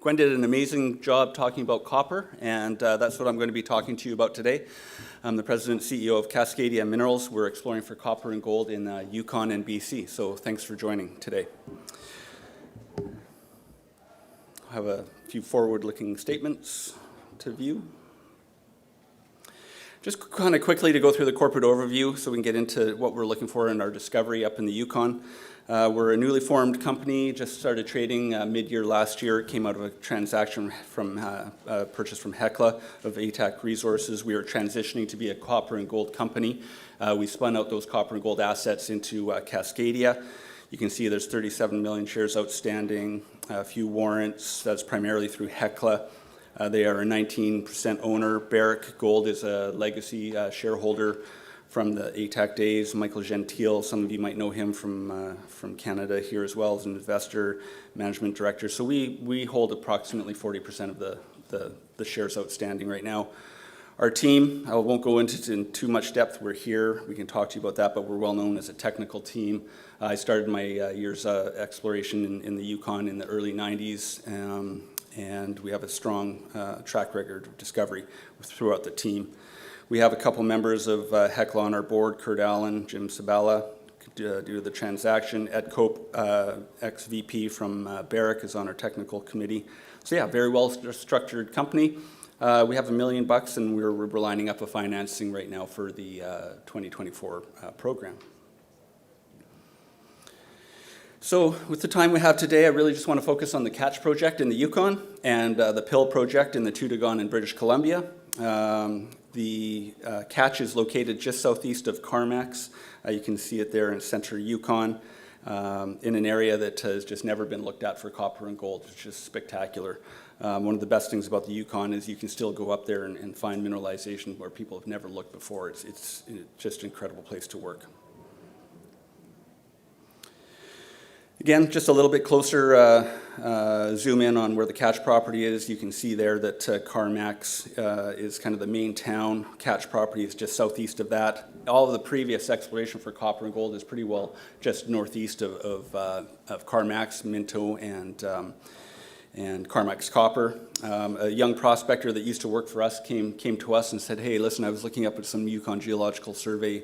Gwen did an amazing job talking about copper, and that's what I'm going to be talking to you about today. I'm the president and CEO of Cascadia Minerals. We're exploring for copper and gold in Yukon and BC, so thanks for joining today. I have a few forward-looking statements to view. Just kind of quickly to go through the corporate overview so we can get into what we're looking for in our discovery up in the Yukon. We're a newly formed company, just started trading mid-year last year. It came out of a transaction from purchase from Hecla of ATAC Resources. We are transitioning to be a copper and gold company. We spun out those copper and gold assets into Cascadia. You can see there's 37 million shares outstanding, a few warrants. That's primarily through Hecla. They are a 19% owner. Barrick Gold is a legacy shareholder from the ATAC days. Michael Gentile, some of you might know him from Canada here as well as an investor, management director. So we hold approximately 40% of the shares outstanding right now. Our team, I won't go into in too much depth. We're here. We can talk to you about that, but we're well known as a technical team. I started my years exploration in the Yukon in the early 90s, and we have a strong track record of discovery throughout the team. We have a couple members of Hecla on our board, Kurt Allen, Jim Sabala, due to the transaction. Ed Cope, ex-VP from Barrick, is on our technical committee. So yeah, very well-structured company. We have $1 million, and we're lining up a financing right now for the 2024 program. So with the time we have today, I really just want to focus on the Catch project in the Yukon and the Pill project in the Toodoggone in British Columbia. The Catch is located just southeast of Carmacks. You can see it there in center Yukon, in an area that has just never been looked at for copper and gold. It's just spectacular. One of the best things about the Yukon is you can still go up there and find mineralization where people have never looked before. It's just an incredible place to work. Again, just a little bit closer zoom in on where the Catch property is. You can see there that Carmacks is kind of the main town. Catch property is just southeast of that. All of the previous exploration for copper and gold is pretty well just northeast of Carmacks, Minto, and Carmacks Copper. A young prospector that used to work for us came to us and said, "Hey, listen, I was looking up at some Yukon Geological Survey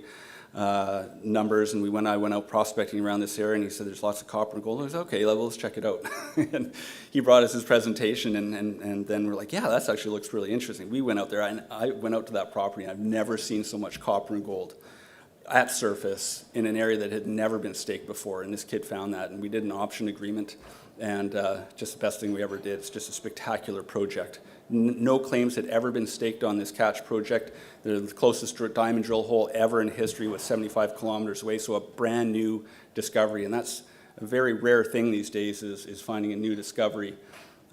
numbers, and I went out prospecting around this area, and he said there's lots of copper and gold." I said, "Okay, well, let's check it out." And he brought us his presentation, and then we're like, "Yeah, that actually looks really interesting." We went out there, and I went out to that property, and I've never seen so much copper and gold at surface in an area that had never been staked before, and this kid found that, and we did an option agreement, and just the best thing we ever did. It's just a spectacular project. No claims had ever been staked on this Catch project. The closest diamond drill hole ever in history was 75 kilometers away, so a brand new discovery, and that's a very rare thing these days is finding a new discovery.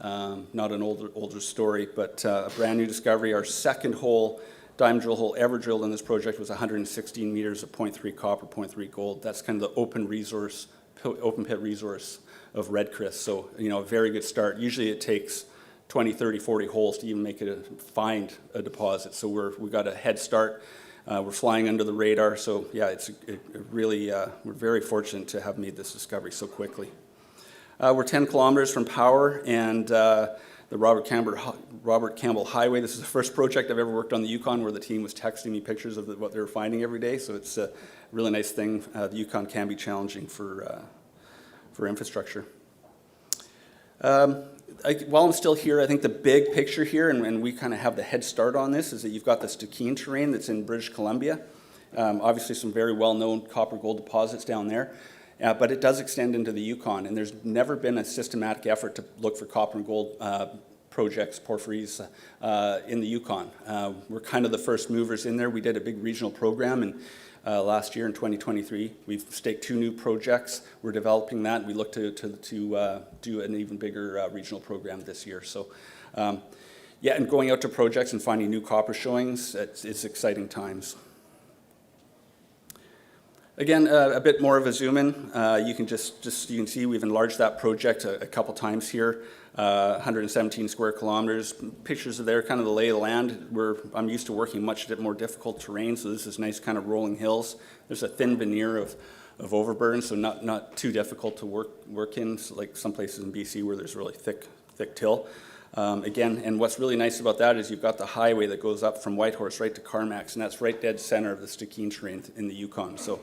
Not an older story, but a brand new discovery. Our second diamond drill hole ever drilled in this project was 116 meters of 0.3 copper, 0.3 gold. That's kind of the open pit resource of Red Chris. So, a very good start. Usually it takes 20, 30, 40 holes to even find a deposit. So we got a head start. We're flying under the radar. So yeah, we're very fortunate to have made this discovery so quickly. We're 10 kilometers from power and the Robert Campbell Highway. This is the first project I've ever worked on the Yukon where the team was texting me pictures of what they were finding every day. So it's a really nice thing. The Yukon can be challenging for infrastructure. While I'm still here, I think the big picture here, and we kind of have the head start on this, is that you've got the Stikine terrain that's in British Columbia. Obviously some very well-known copper gold deposits down there, but it does extend into the Yukon, and there's never been a systematic effort to look for copper and gold projects, porphyries, in the Yukon. We're kind of the first movers in there. We did a big regional program, and last year in 2023. We've staked 2 new projects. We're developing that. We look to do an even bigger regional program this year. So, yeah, and going out to projects and finding new copper showings, it's exciting times. Again, a bit more of a zoom in. You can you can see we've enlarged that project a couple times here. 117 square kilometers. Pictures of there, kind of the lay of the land. I'm used to working much more difficult terrain, so this is nice kind of rolling hills. There's a thin veneer of overburden, so not too difficult to work in, so like some places in BC where there's really thick thick till. Again, and what's really nice about that is you've got the highway that goes up from Whitehorse right to Carmacks, and that's right dead center of the Stikine terrain in the Yukon. So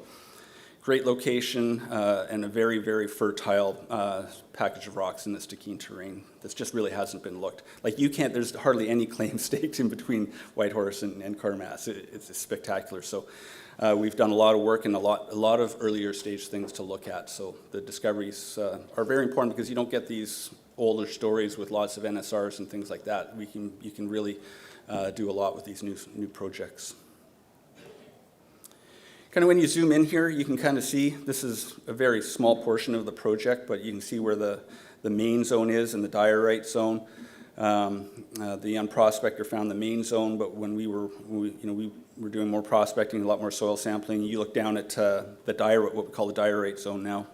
great location and a very, very fertile package of rocks in the Stikine terrain that just really hasn't been looked. Like there's hardly any claim staked in between Whitehorse and Carmacks. It's spectacular. So we've done a lot of work and a lot of earlier stage things to look at. So the discoveries are very important because you don't get these older stories with lots of NSRs and things like that. You can really do a lot with these new projects. Kind of when you zoom in here, you can kind of see this is a very small portion of the project, but you can see where the main zone is and the diorite zone. The unprospector found the main zone, but when we were doing more prospecting, a lot more soil sampling. You look down at the diorite, what we call the diorite zone now.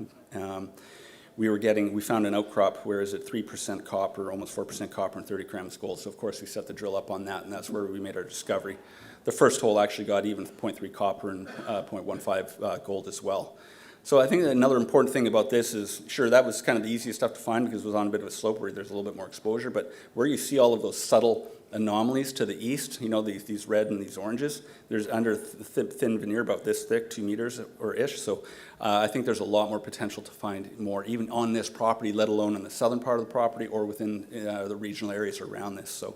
We found an outcrop where is it 3% copper, almost 4% copper, and 30 grams gold. So of course we set the drill up on that, and that's where we made our discovery. The first hole actually got even 0.3 copper and 0.15 gold as well. So I think that another important thing about this is, sure, that was kind of the easiest stuff to find because it was on a bit of a slope where there's a little bit more exposure, but where you see all of those subtle anomalies to the east, these red and these oranges, there's under thin veneer about this thick, 2 meters or ish. So I think there's a lot more potential to find more, even on this property, let alone in the southern part of the property or within the regional areas around this. So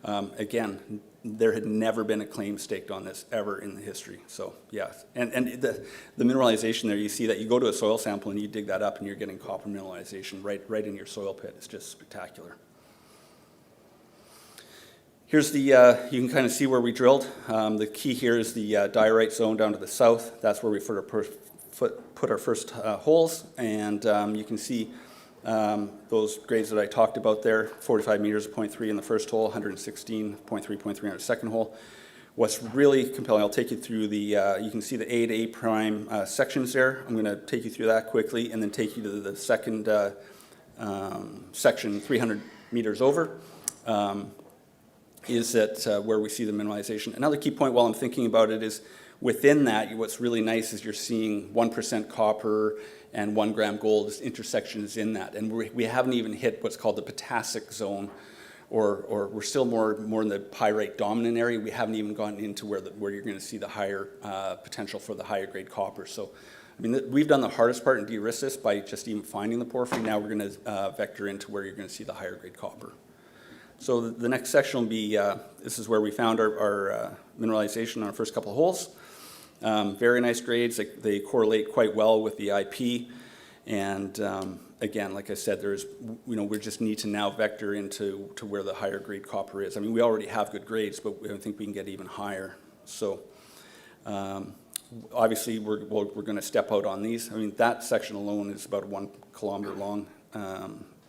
again, there had never been a claim staked on this ever in the history. So yeah, and the mineralization there, you see that you go to a soil sample and you dig that up and you're getting copper mineralization right in your soil pit. It's just spectacular. Here's the, you can kind of see where we drilled. The key here is the diorite zone down to the south. That's where we put our first holes, and you can see those grades that I talked about there, 45 meters of 0.3 in the first hole, 116, 0.3 on the second hole. What's really compelling, I'll take you through you can see the A to A prime sections there. I'm going to take you through that quickly and then take you to the second section 300 meters over. Is that where we see the mineralization. Another key point while I'm thinking about it is within that, what's really nice is you're seeing 1% copper and 1 gram gold intersections in that. And we haven't even hit what's called the potassic zone, or we're still more in the pyrite dominant area. We haven't even gotten into where you're going to see the higher potential for the higher grade copper. So, I mean, we've done the hardest part and de-risked this by just even finding the porphyry. Now we're going to vector into where you're going to see the higher grade copper. So the next section will be, this is where we found our mineralization on our first couple of holes. Very nice grades. They correlate quite well with the IP. And again, like I said, we just need to now vector into where the higher grade copper is. I mean, we already have good grades, but I think we can get even higher. So obviously, we're going to step out on these. I mean, that section alone is about a 1 kilometer long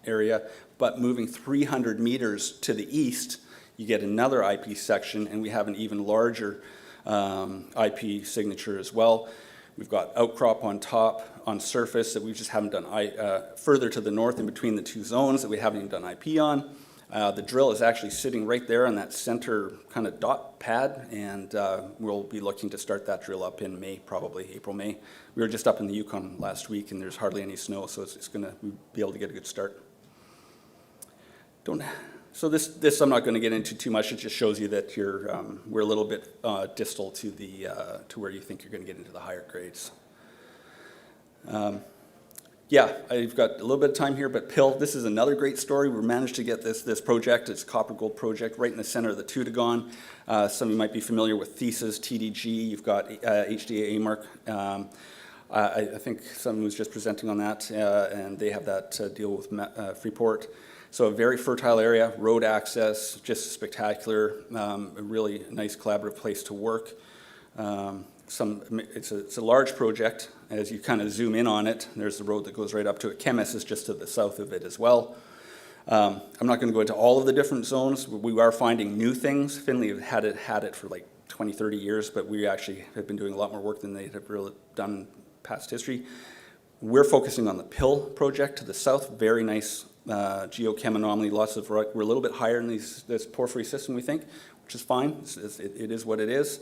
area, but moving 300 meters to the east, you get another IP section, and we have an even larger IP signature as well. We've got outcrop on top, on surface that we just haven't done, further to the north in between the two zones that we haven't even done IP on. The drill is actually sitting right there on that center kind of dot pad, and we'll be looking to start that drill up in May, probably April, May. We were just up in the Yukon last week, and there's hardly any snow, so it's going to be able to get a good start. So this I'm not going to get into too much. It just shows you that we're a little bit distal to where you think you're going to get into the higher grades. Yeah, I've got a little bit of time here, but Pill, this is another great story. We managed to get this project. It's a copper gold project right in the center of the Tootagon. Some of you might be familiar with Thesis, TDG. You've got HDA AMARC. I think someone was just presenting on that, and they have that deal with Freeport. So a very fertile area, road access, just spectacular, a really nice collaborative place to work. It's a large project. As you kind of zoom in on it, there's the road that goes right up to it. Chemis is just to the south of it as well. I'm not going to go into all of the different zones. We are finding new things. Finley had it for like 20, 30 years, but we actually have been doing a lot more work than they have really done in past history. We're focusing on the Pill project to the south. Very nice geochem anomaly, lots of rock. We're a little bit higher in this porphyry system, we think, which is fine. It is what it is.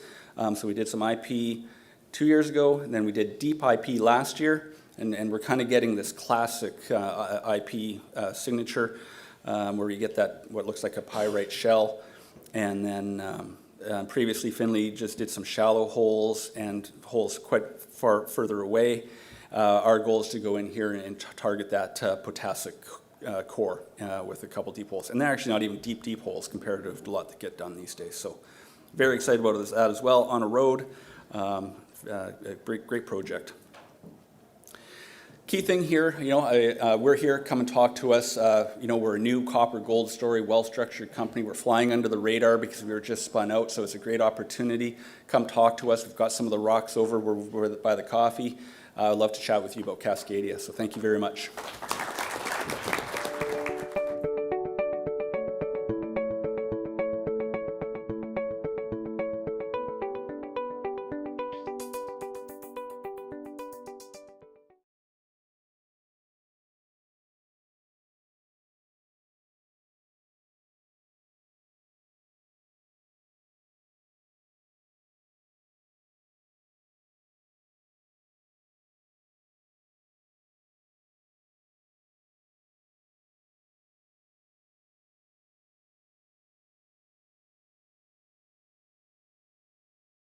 So we did some IP 2 years ago, and then we did deep IP last year, and we're kind of getting this classic IP signature. where you get that, what looks like a pyrite shell. And then previously Finley just did some shallow holes and holes quite far further away. Our goal is to go in here and target that potassic core with a couple deep holes. And they're actually not even deep holes compared to a lot that get done these days. So very excited about that as well. On a road, a great project. Key thing here, we're here, come and talk to us. We're a new copper gold story, well-structured company. We're flying under the radar because we were just spun out, so it's a great opportunity. Come talk to us. We've got some of the rocks over. We're by the coffee. I'd love to chat with you about Cascadia, so thank you very much.